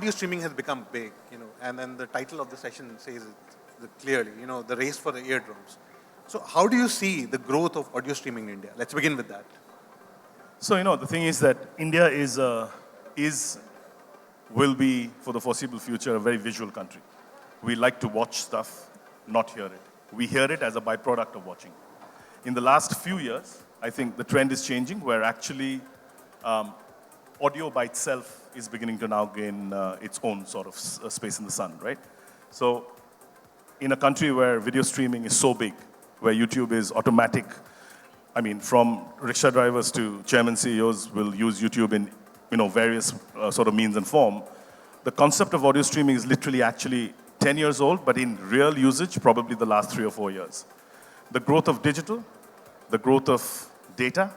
audio streaming has become big, and then the title of the session says it clearly, the race for the eardrums. So how do you see the growth of audio streaming in India? Let's begin with that. So, the thing is that India will be, for the foreseeable future, a very visual country. We like to watch stuff, not hear it. We hear it as a byproduct of watching. In the last few years, I think the trend is changing, where actually audio by itself is beginning to now gain its own sort of space in the sun, right? So in a country where video streaming is so big, where YouTube is automatic, I mean, from rickshaw drivers to chairman CEOs will use YouTube in various sort of means and form. The concept of audio streaming is literally actually 10 years old, but in real usage, probably the last 3 or 4 years. The growth of digital, the growth of data,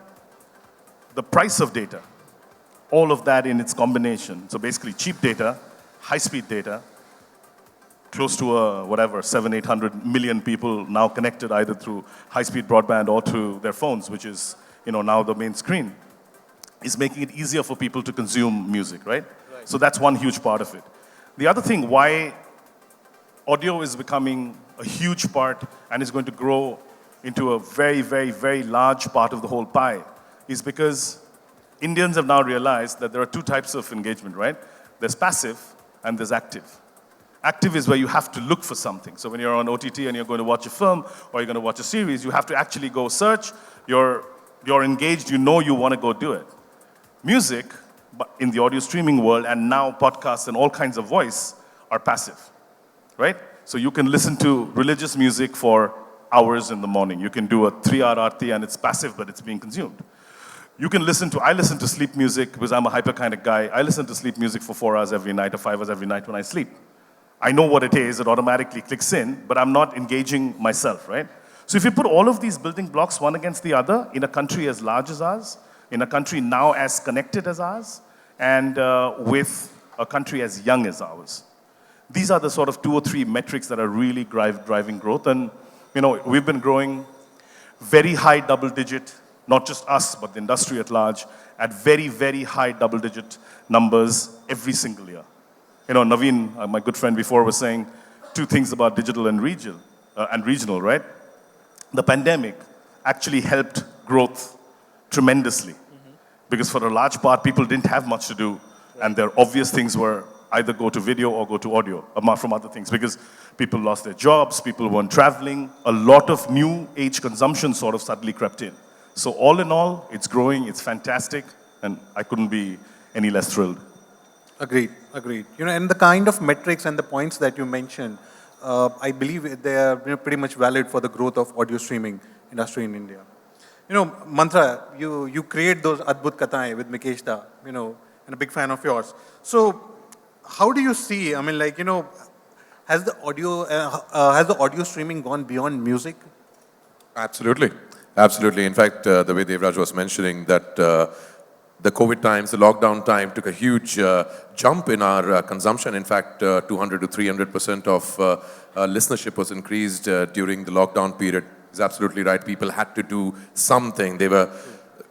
the price of data, all of that in its combination. So basically cheap data, high-speed data, close to 700-800 million people now connected either through high-speed broadband or through their phones, which is now the main screen, is making it easier for people to consume music, right? So that's one huge part of it. The other thing, why audio is becoming a huge part and is going to grow into a very, very, very large part of the whole pie, is because Indians have now realized that there are two types of engagement, right? There's passive and there's active. Active is where you have to look for something. So when you're on OTT and you're going to watch a film or you're going to watch a series, you have to actually go search. You're engaged, you want to go do it. Music, but in the audio streaming world, and now podcasts and all kinds of voice are passive, right? So you can listen to religious music for hours in the morning. You can do a 3-hour aarti and it's passive, but it's being consumed. I listen to sleep music because I'm a hyper kind of guy. I listen to sleep music for 4 hours every night or 5 hours every night when I sleep. I know what it is, it automatically clicks in, but I'm not engaging myself, right? So if you put all of these building blocks one against the other in a country as large as ours, in a country now as connected as ours, and with a country as young as ours, these are the sort of 2 or 3 metrics that are really driving growth. And we've been growing very high double-digit, not just us, but the industry at large, at very, very high double-digit numbers every single year. Naveen, my good friend before, was saying 2 things about digital and regional, right? The pandemic actually helped growth tremendously. Because for a large part, people didn't have much to do, and their obvious things were either go to video or go to audio, apart from other things, because people lost their jobs, people weren't traveling, a lot of new age consumption sort of suddenly crept in. So all in all, it's growing, it's fantastic, and I couldn't be any less thrilled. Agreed. And the kind of metrics and the points that you mentioned, I believe they are pretty much valid for the growth of audio streaming industry in India. Mantra, you create those Adbhut Kathaएं with Mikesh Da, and a big fan of yours. So how do you see, has the audio streaming gone beyond music? Absolutely. In fact, the way Devraj was mentioning that the COVID times, the lockdown time took a huge jump in our consumption. In fact, 200 to 300% of listenership was increased during the lockdown period. It's absolutely right. People had to do something.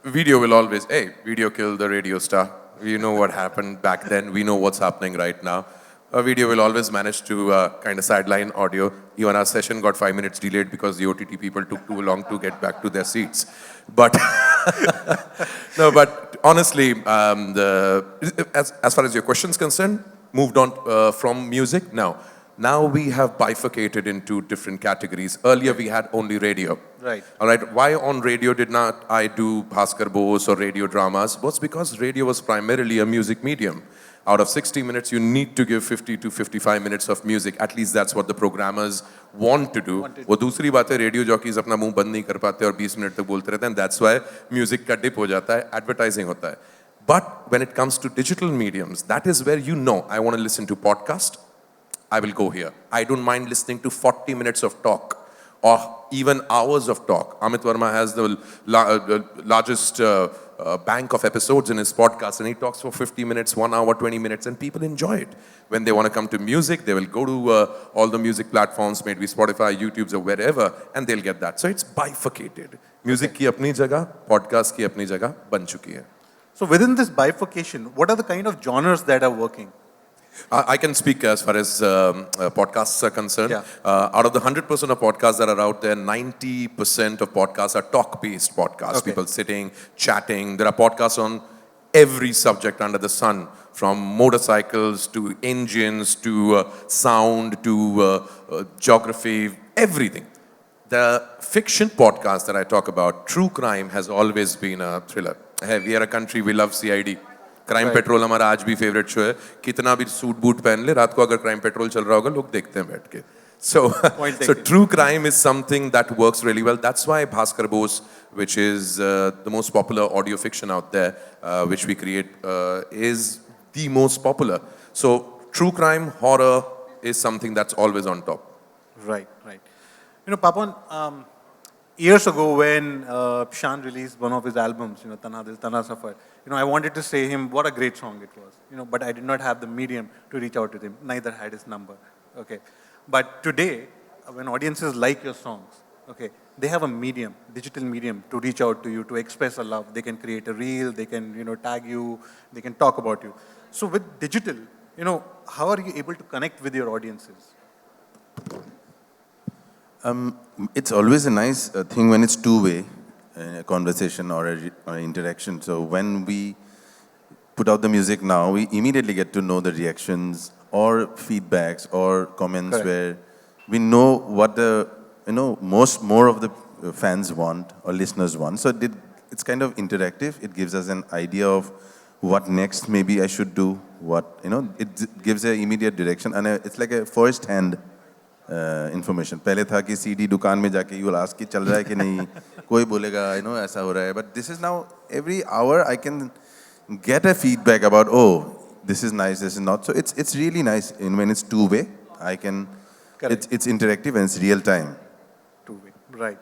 Video will always, video killed the radio star. We know what happened back then. We know what's happening right now. Video will always manage to kind of sideline audio. Even our session got 5 minutes delayed because the OTT people took too long to get back to their seats. But no, but honestly, as far as your question is concerned, moved on from music. Now we have bifurcated into different categories. Earlier we had only radio. Right. All right. Why on radio did not I do Bhaskar Bose or radio dramas? Was because radio was primarily a music medium. Out of 60 minutes, you need to give 50 to 55 minutes of music. At least that's what the programmers want to do. वो दूसरी बात है, radio jockeys अपना मुंह बंद नहीं कर पाते और 20 मिनट तक बोलते रहते हैं. That's why music का dip हो जाता है, advertising होता है. But when it comes to digital mediums, that is where I want to listen to podcast. I will go here. I don't mind listening to 40 minutes of talk or even hours of talk. Amit Verma has the largest bank of episodes in his podcast, and he talks for 50 minutes, 1 hour, 20 minutes, and people enjoy it. When they want to come to music, they will go to all the music platforms, maybe Spotify, YouTube, or wherever, and they'll get that. So it's bifurcated. Music ki apni jagah, podcast ki apni jagah ban chuki hai. So within this bifurcation, what are the kind of genres that are working? I can speak as far as podcasts are concerned. Yeah. Out of the 100% of podcasts that are out there, 90% of podcasts are talk-based podcasts. Okay. People sitting, chatting. There are podcasts on every subject under the sun, from motorcycles to engines to sound to geography, everything. The fiction podcast that I talk about, true crime, has always been a thriller. Hey, we are a country, we love CID. Crime Right. Petrol हमारा आज भी favourite show है. कितना भी suit boot पहन ले, रात को अगर क्राइम पेट्रोल चल रहा होगा, लोग देखते हैं बैठ के. So, Point so taken. true crime is something that works really well. That's why Bhaskar Bose, which is the most popular audio fiction out there, which we create, is the most popular. So true crime, horror is something that's always on top. Right, right. You know, Papon, years ago when Shan released one of his albums, you know, Tana Dil Tana Safar, you know, I wanted to say him what a great song it was, you know, but I did not have the medium to reach out to him. Neither had his number, okay. But today, when audiences like your songs, okay, they have a medium, digital medium to reach out to you, to express a love. They can create a reel, they can, you know, tag you, they can talk about you. So with digital, you know, how are you able to connect with your audiences? It's always a nice thing when it's two-way, a conversation or an interaction. So when we put out the music now, we immediately get to know the reactions or feedbacks or comments. Correct. Where we know what the, more of the fans want or listeners want. So it's kind of interactive. It gives us an idea of what next maybe I should do, it gives an immediate direction, and it's like a first-hand information. पहले था कि CD दुकान में जाके you will ask कि चल रहा है कि नहीं, कोई बोलेगा ऐसा हो रहा है. But this is now every hour I can get a feedback about, oh, this is nice, this is not. So it's really nice. And when it's two-way, I can. Correct. It's interactive and it's real time. Two-way, right.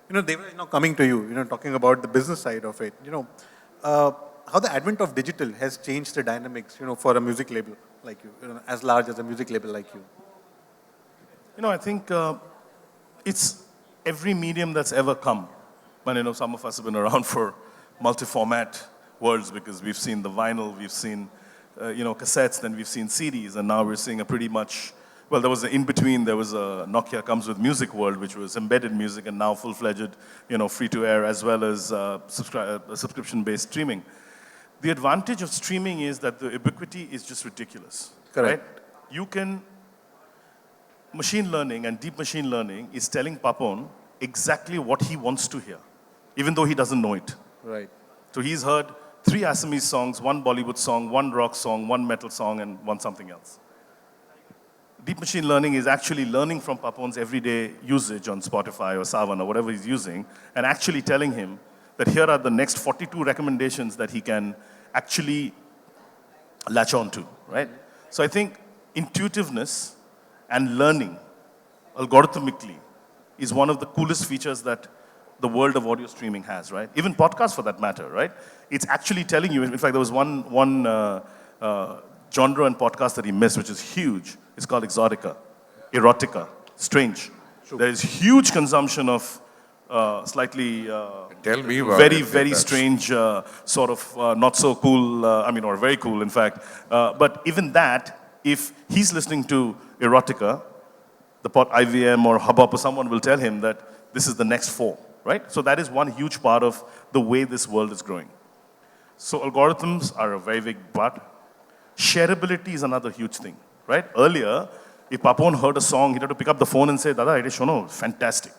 You know, Devraj, now coming to you, talking about the business side of it, how the advent of digital has changed the dynamics, for a music label like you, as large as a music label like you. I think it's every medium that's ever come. And some of us have been around for multi-format worlds because we've seen the vinyl, we've seen, cassettes, then we've seen CDs, and now we're seeing a pretty much, well, there was an in-between, there was a Nokia Comes With Music world, which was embedded music, and now full-fledged, free-to-air, as well as subscription-based streaming. The advantage of streaming is that the ubiquity is just ridiculous. Correct. Right? Machine learning and deep machine learning is telling Papon exactly what he wants to hear, even though he doesn't know it. Right. So he's heard 3 Assamese songs, 1 Bollywood song, 1 rock song, 1 metal song, and 1 something else. Deep machine learning is actually learning from Papon's everyday usage on Spotify or Savan or whatever he's using, and actually telling him that here are the next 42 recommendations that he can actually latch on to, right? So I think intuitiveness and learning algorithmically is one of the coolest features that the world of audio streaming has, right? Even podcasts for that matter, right? It's actually telling you, in fact, there was one genre and podcast that he missed, which is huge. It's called exotica, erotica, strange. Sure. There is huge consumption of slightly Tell me about very, it, very Devraj. strange, sort of not so cool, or very cool, in fact. But even that, if he's listening to erotica, the IVM or Hubhop or someone will tell him that this is the next 4, right? So that is one huge part of the way this world is growing. So algorithms are a very big part. Shareability is another huge thing, right? Earlier, if Papon heard a song, he'd have to pick up the phone and say, Dada, it is shono, fantastic.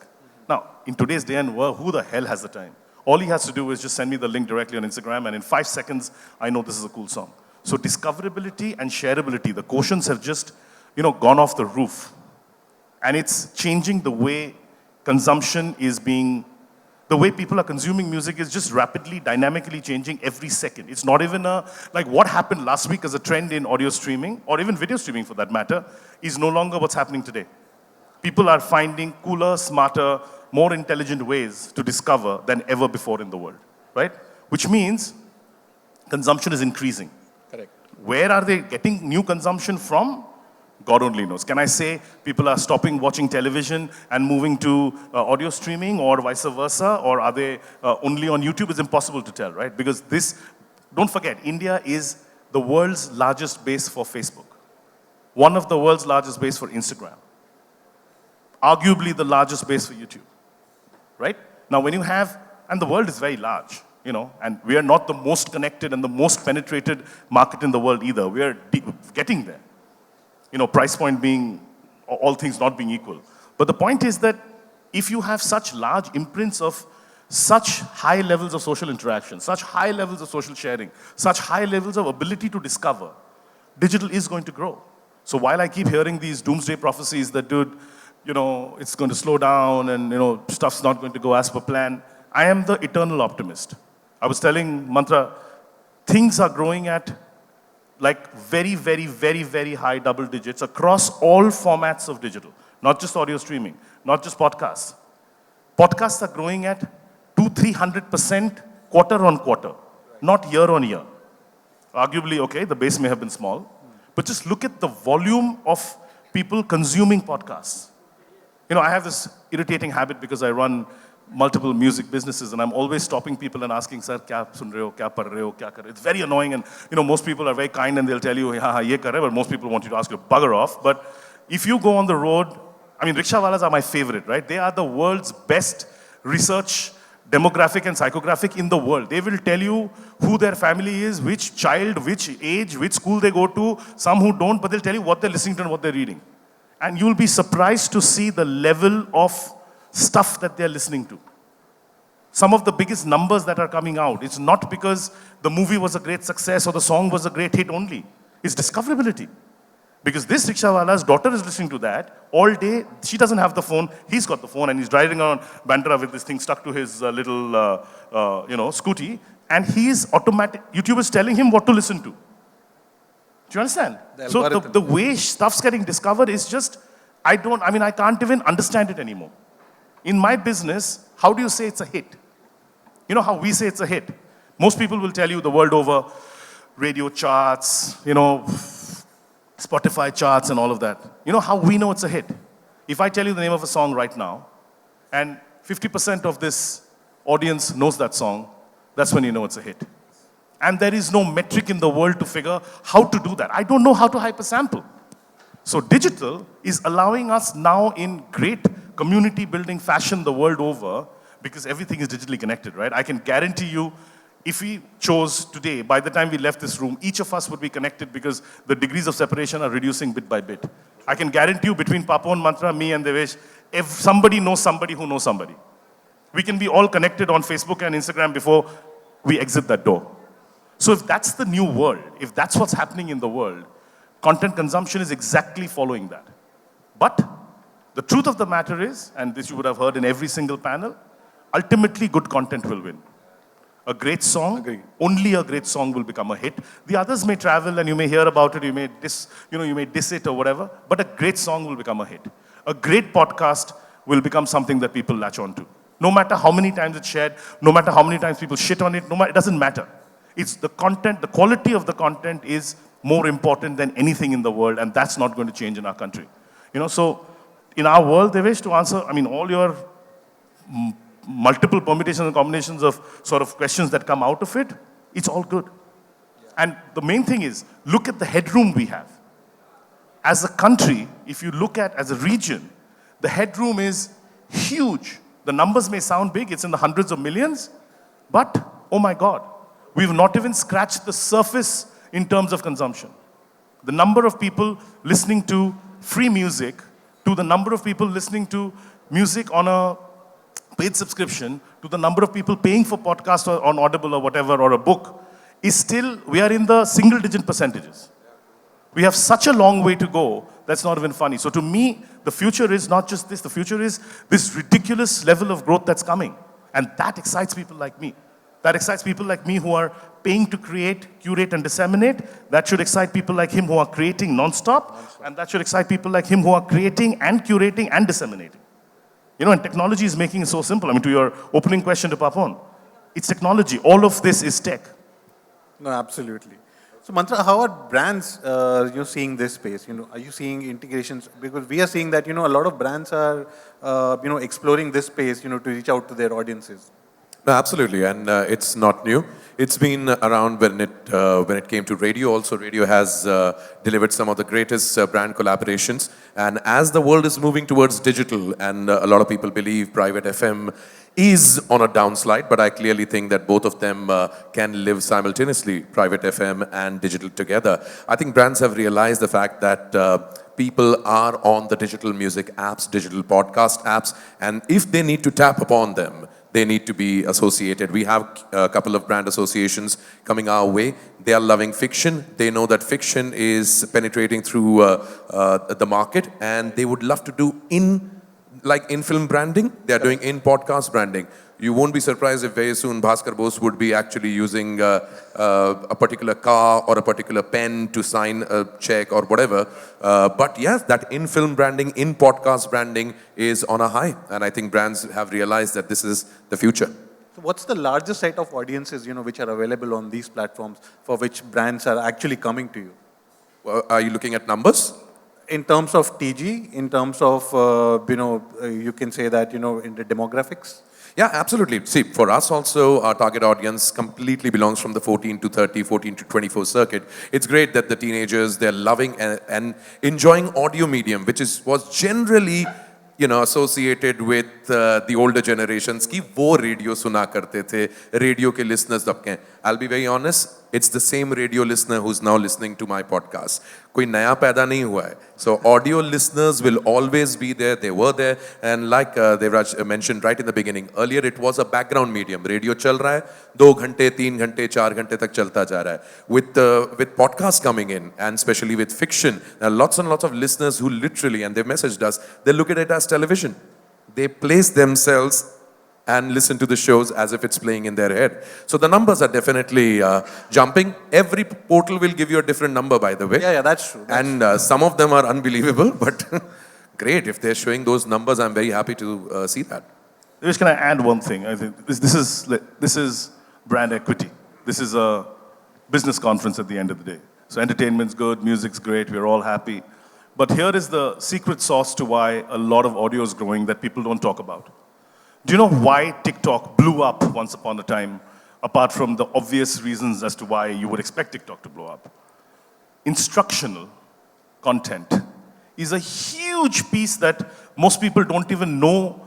Now, in today's day and world, who the hell has the time? All he has to do is just send me the link directly on Instagram, and in 5 seconds, I know this is a cool song. So discoverability and shareability, the quotients have just, gone off the roof. And it's changing the way consumption is being, the way people are consuming music is just rapidly, dynamically changing every second. It's not even like what happened last week as a trend in audio streaming, or even video streaming for that matter, is no longer what's happening today. People are finding cooler, smarter, more intelligent ways to discover than ever before in the world, right? Which means consumption is increasing. Correct. Where are they getting new consumption from? God only knows. Can I say people are stopping watching television and moving to audio streaming, or vice versa? Or are they only on YouTube? It's impossible to tell, right? Because don't forget, India is the world's largest base for Facebook. one of the world's largest base for Instagram, arguably the largest base for YouTube, right? Now when you have, and the world is very large, you know, and we are not the most connected and the most penetrated market in the world either. We are getting there. You know, price point being, all things not being equal. But the point is that if you have such large imprints of such high levels of social interaction, such high levels of social sharing, such high levels of ability to discover, digital is going to grow. So while I keep hearing these doomsday prophecies that, dude, you know, it's going to slow down and, you know, stuff's not going to go as per plan, I am the eternal optimist. I was telling Mantra, things are growing at like very, very, very, very high double digits across all formats of digital, not just audio streaming, not just podcasts. Podcasts are growing at 200-300% quarter on quarter, not year on year. Arguably, okay, the base may have been small, but just look at the volume of people consuming podcasts. You know, I have this irritating habit because I run multiple music businesses and I'm always stopping people and asking, sir, kya sun rahe ho, kya par rahe ho, kya kar rahe ho? It's very annoying and, you know, most people are very kind and they'll tell you, ha ha, ye kar rahe ho, but most people want you to ask you, bugger off. But if you go on the road, I mean, rickshawalas are my favorite, right? They are the world's best research demographic and psychographic in the world. They will tell you who their family is, which child, which age, which school they go to, some who don't, but they'll tell you what they're listening to and what they're reading. And you'll be surprised to see the level of stuff that they're listening to. Some of the biggest numbers that are coming out, it's not because the movie was a great success or the song was a great hit only. It's discoverability. Because this rickshawala's daughter is listening to that all day. She doesn't have the phone. He's got the phone and he's driving around Bandra with this thing stuck to his little, scooty. And he's automatic. YouTube is telling him what to listen to. Do you understand? So the way stuff's getting discovered is just, I can't even understand it anymore. In my business, how do you say it's a hit? You know how we say it's a hit? Most people will tell you the world over, radio charts, you know, Spotify charts and all of that. You know how we know it's a hit? If I tell you the name of a song right now, and 50% of this audience knows that song, that's when you know it's a hit. And there is no metric in the world to figure how to do that. I don't know how to hypersample. So digital is allowing us now in great community building fashion the world over, because everything is digitally connected, right? I can guarantee you, if we chose today, by the time we left this room, each of us would be connected because the degrees of separation are reducing bit by bit. I can guarantee you between Papon, Mantra, me and Devesh, if somebody knows somebody who knows somebody. We can be all connected on Facebook and Instagram before we exit that door. So if that's the new world, if that's what's happening in the world, content consumption is exactly following that. But the truth of the matter is, and this you would have heard in every single panel, ultimately good content will win. A great song, only a great song will become a hit. The others may travel and you may hear about it, you may diss it or whatever, but a great song will become a hit. A great podcast will become something that people latch on to. No matter how many times it's shared, no matter how many times people shit on it, it doesn't matter. It's the content, the quality of the content is more important than anything in the world, and that's not going to change in our country. You know, so in our world, Devesh, to answer, all your multiple permutations and combinations of sort of questions that come out of it, it's all good. Yeah. And the main thing is, look at the headroom we have. As a country, if you look at, as a region, the headroom is huge. The numbers may sound big, it's in the hundreds of millions, but, oh my God, we've not even scratched the surface in terms of consumption. The number of people listening to free music, to the number of people listening to music on a paid subscription, to the number of people paying for podcasts or on Audible or whatever, or a book, is still, we are in the single-digit percentages. We have such a long way to go, that's not even funny. So to me, the future is not just this, the future is this ridiculous level of growth that's coming. And that excites people like me. That excites people like me who are paying to create, curate, and disseminate. That should excite people like him who are creating non-stop. And that should excite people like him who are creating and curating and disseminating. You know, and technology is making it so simple. To your opening question to Papon, it's technology. All of this is tech. No, absolutely. So, Mantra, how are brands, seeing this space? Are you seeing integrations? Because we are seeing that, a lot of brands are, exploring this space, to reach out to their audiences. No, absolutely, and it's not new. It's been around when it came to radio. Also, radio has delivered some of the greatest brand collaborations. And as the world is moving towards digital, and a lot of people believe private FM is on a downslide, but I clearly think that both of them can live simultaneously, private FM and digital together. I think brands have realized the fact that people are on the digital music apps, digital podcast apps, and if they need to tap upon them, they need to be associated. We have a couple of brand associations coming our way. They are loving fiction. They know that fiction is penetrating through the market, and they would love to do in-film branding. They are doing in-podcast branding. You won't be surprised if very soon Bhaskar Bose would be actually using a particular car or a particular pen to sign a check or whatever. But yes, that in-film branding, in-podcast branding is on a high. And I think brands have realized that this is the future. So what's the largest set of audiences, which are available on these platforms for which brands are actually coming to you? Are you looking at numbers? In terms of TG, in terms of, you can say that, in the demographics? Yeah, absolutely. See, for us also, our target audience completely belongs from the 14 to 30, 14 to 24 circuit. It's great that the teenagers, they're loving and enjoying audio medium, which was generally, associated with the older generations. Ki wo radio suna karte the, radio ke listeners dabke. I'll be very honest, it's the same radio listener who's now listening to my podcast. Koi naya paida nahi hua hai. So audio listeners will always be there. They were there. And like Devraj mentioned right in the beginning, earlier it was a background medium. Radio chal raha hai, 2 ghante, 3 ghante, 4 ghante tak chalta ja raha hai. With podcasts coming in, and especially with fiction, there are lots and lots of listeners who literally, and they've messaged us, they look at it as television. They place themselves and listen to the shows as if it's playing in their head. So the numbers are definitely jumping. Every portal will give you a different number, by the way. Yeah, that's true. And some of them are unbelievable, but great. If they're showing those numbers, I'm very happy to see that. Devesh, can I add one thing? I think this is brand equity. This is a business conference at the end of the day. So entertainment's good, music's great, we're all happy. But here is the secret sauce to why a lot of audio is growing that people don't talk about. Do you know why TikTok blew up once upon a time, apart from the obvious reasons as to why you would expect TikTok to blow up? Instructional content is a huge piece that most people don't even know.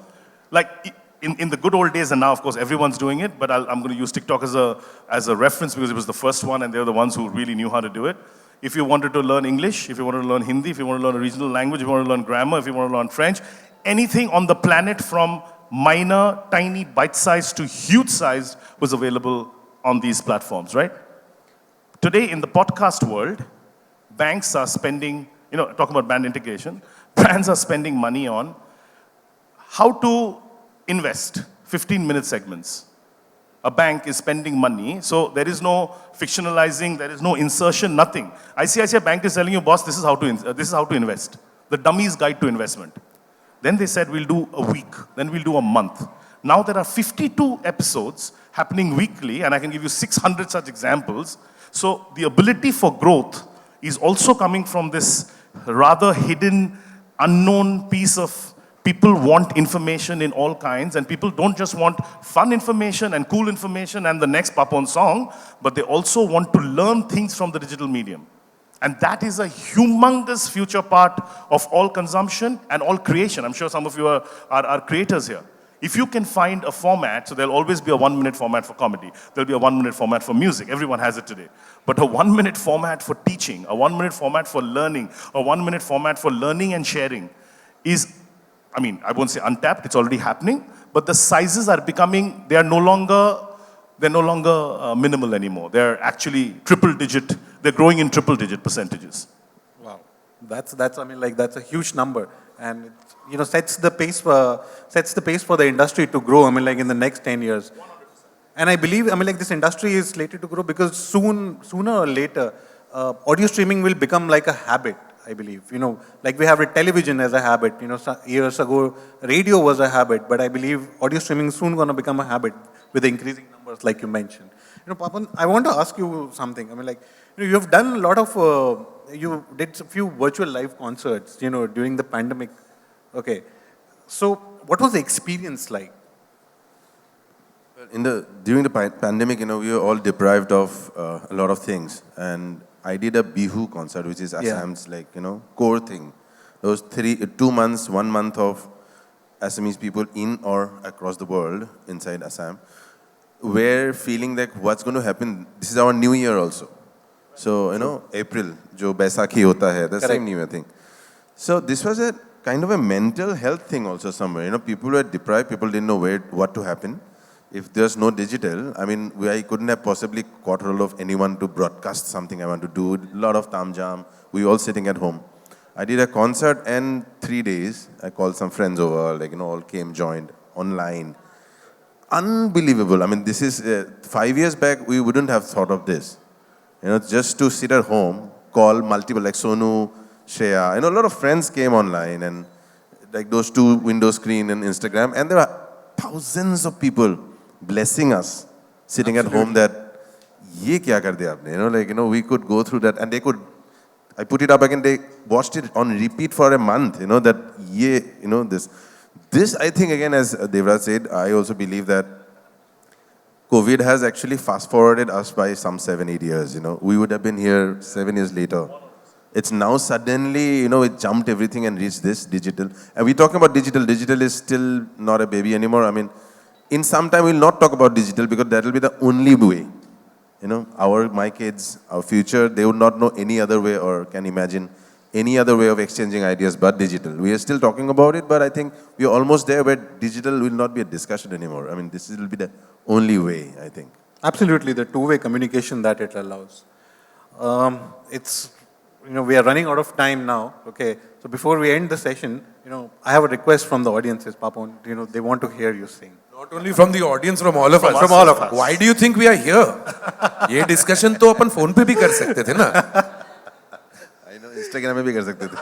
Like in the good old days, and now of course everyone's doing it, but I'm going to use TikTok as a reference because it was the first one and they're the ones who really knew how to do it. If you wanted to learn English, if you wanted to learn Hindi, if you want to learn a regional language, if you want to learn grammar, if you want to learn French, anything on the planet from minor, tiny, bite-sized to huge-sized was available on these platforms, right? Today, in the podcast world, banks are spending, talking about brand integration, brands are spending money on how to invest 15-minute segments. A bank is spending money, so there is no fictionalizing, there is no insertion, nothing. ICICI Bank is telling you, boss, this is how to invest. The dummy's guide to investment. Then they said, we'll do a week, then we'll do a month. Now there are 52 episodes happening weekly, and I can give you 600 such examples. So the ability for growth is also coming from this rather hidden, unknown piece of people want information in all kinds, and people don't just want fun information and cool information and the next Papon song, but they also want to learn things from the digital medium. And that is a humongous future part of all consumption and all creation. I'm sure some of you are creators here. If you can find a format, so there'll always be a 1-minute format for comedy. There'll be a 1-minute format for music. Everyone has it today. But a 1-minute format for teaching, a 1-minute format for learning, a 1-minute format for learning and sharing is, I won't say untapped, it's already happening, but the sizes are becoming, they're no longer minimal anymore. They're actually triple-digit, they're growing in triple-digit percentages. Wow, that's a huge number, and it, sets the pace for the industry to grow. In the next 10 years. 100%. And I believe, this industry is slated to grow because sooner or later, audio streaming will become like a habit. I believe, like we have television as a habit. Years ago, radio was a habit, but I believe audio streaming is soon going to become a habit with the increasing numbers, like you mentioned. Papon, I want to ask you something. You have done a lot of, you did a few virtual live concerts, during the pandemic. Okay, so what was the experience like? During the pandemic, we were all deprived of a lot of things, and I did a Bihu concert, which is Assam's core thing. Those 2 months, 1 month of Assamese people in or across the world inside Assam were feeling like what's going to happen. This is our new year also. So April, jo Baisakhi hota hai, the same new year thing. So this was a kind of a mental health thing also somewhere. People were deprived. People didn't know what to happen. If there's no digital, I couldn't have possibly caught hold of anyone to broadcast something I want to do. A lot of tamjam. We were all sitting at home. I did a concert and 3 days, I called some friends over, all came, joined online. Unbelievable. This is 5 years back, we wouldn't have thought of this. Just to sit at home, call multiple, like Sonu, Shreya. A lot of friends came online and like those 2 window screen and Instagram. And there were thousands of people blessing us, sitting at home that, ye kya kar diya aapne? We could go through that and they could, I put it up again, they watched it on repeat for a month, This, I think, again, as Devraj said, I also believe that COVID has actually fast-forwarded us by some 7-8 years, We would have been here 7 years later. It's now suddenly, it jumped everything and reached this digital. And we're talking about digital. Digital is still not a baby anymore. In some time, we'll not talk about digital because that will be the only way. My kids, our future, they would not know any other way or can imagine any other way of exchanging ideas but digital. We are still talking about it, but I think we are almost there where digital will not be a discussion anymore. This will be the only way, I think. Absolutely, the two-way communication that it allows. We are running out of time now, okay? So before we end the session, I have a request from the audiences, Papon. They want to hear you sing. Not only from the audience, from all of us. From all of us. Why do you think we are here? ये discussion तो अपन phone पे भी कर सकते थे ना? I know, Instagram में भी कर सकते थे.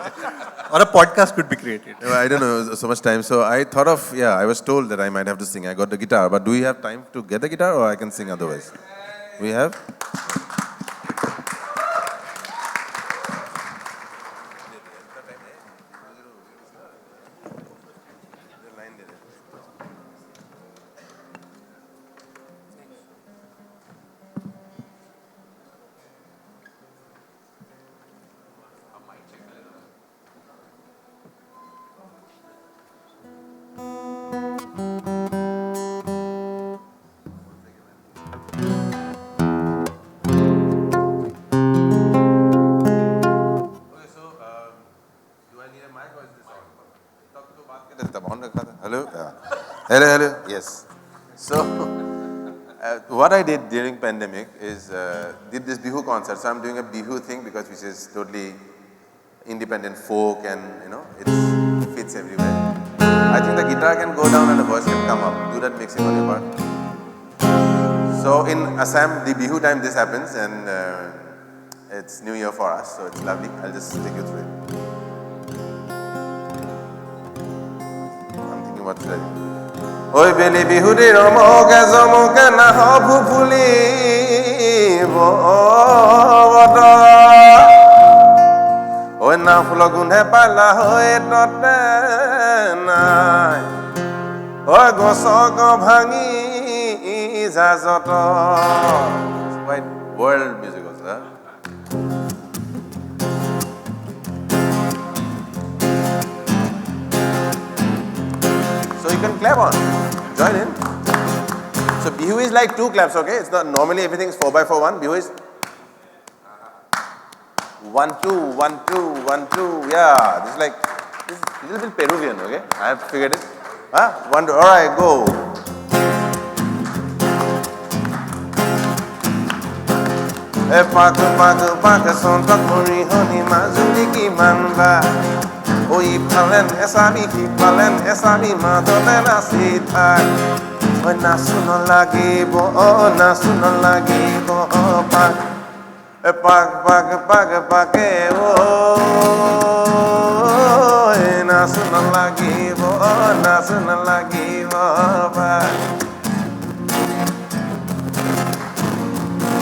Or a podcast could be created. I don't know, so much time. So I thought of, I was told that I might have to sing. I got the guitar, but do we have time to get the guitar or I can sing otherwise? We have? Hello. Yes. So, what I did during pandemic is did this Bihu concert. So I'm doing a Bihu thing which is totally independent folk and it fits everywhere. I think the guitar can go down and the voice can come up. Do that mixing on your part. So in Assam, the Bihu time this happens and it's New Year for us. So it's lovely. I'll just take you through it. I'm thinking what should I do. Oi beli bihuri romoga zomoga na hobu puli boda. Oi na fulogun he pala hoy tote nai. Oi gosogo bhangi zazoto. It's quite world music also, huh? So you can clap on. Join in. So Bihu is like 2 claps, okay? It's not normally everything is 4x4 1. Bihu is 1 2 1 2 1 2. Yeah, this is like this is a little bit Peruvian, okay? I have figured it. 1 2. All right, go. Pak sontak muri honi mazuli ki manba. Oi palen esami ki palen esami madone nasita. Oi nasu no lagi bo pak. Pak nasu no lagi bo pak.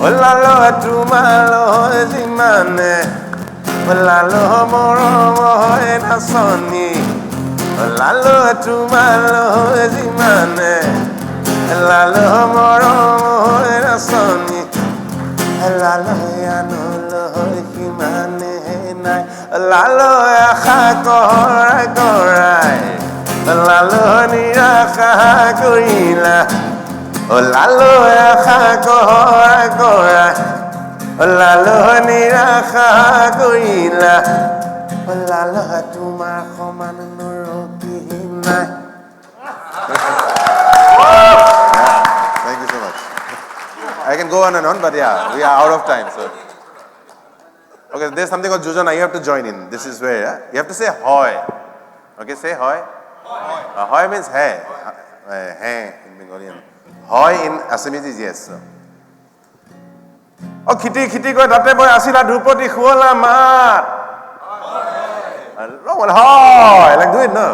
Olalo atumalo zimane. Olalo moro nasoni. Olalo atumalo zimane. Lalo moro rasoni Lalo yanulo himane nai Lalo korai korai Lalo niraka gorila Lalo korai korai Lalo niraka gorila Lalo tumar khoman nuroki nai. Thank you so much. I can go on and on, but yeah, we are out of time, so. Okay, there's something called Jujana, you have to join in. This is where, yeah? You have to say hoy. Okay, say hoy. Hoy means hai. Hai in Bengalian. Hoy in Assamese is yes. So. Oh, kitty ko date boy asila drupati khuala mat. No, well, hoy. Like do it now.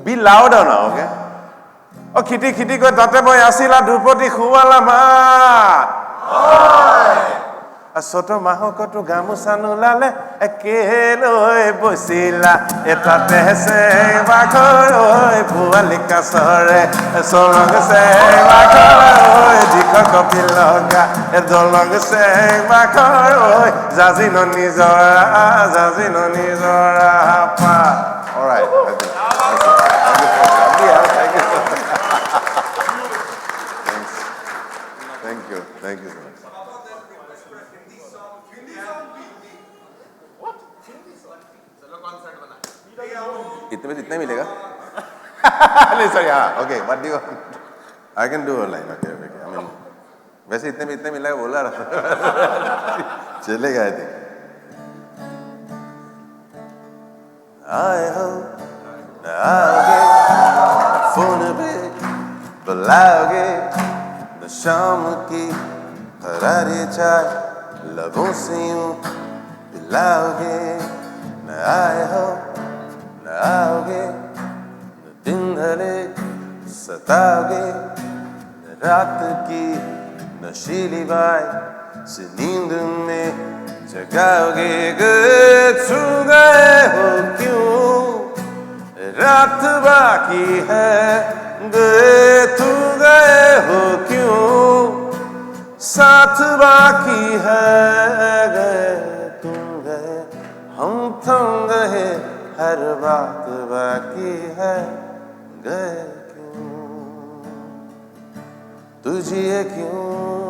Be louder now, okay? Oh, kitty ko date boy asila drupati khuala mat. Soto mahokoto gamusa nulale ekelo bosila etate se bakoro bualika sore solong se bakoro dikho kopiloga edolong se bakoro zazino nizora pa. All right. Thank you so much. इतने मिलेगा? नहीं sir यहाँ okay what do you want? I can do a line okay I mean वैसे इतने मिलेगा बोला रहा चलेगा I think आए हो आओगे फोन पे बुलाओगे न शाम की करारी चाय लबों से यूं पिलाओगे न आए हो आओगे दिन धरे सताओगे रात की नशीली बाई से नींद में जगाओगे छू गए हो क्यों रात बाकी है तू गए हो क्यों साथ बाकी है गए तुम गए हम थम गए हर बात बाकी है गए क्यों तुझे क्यों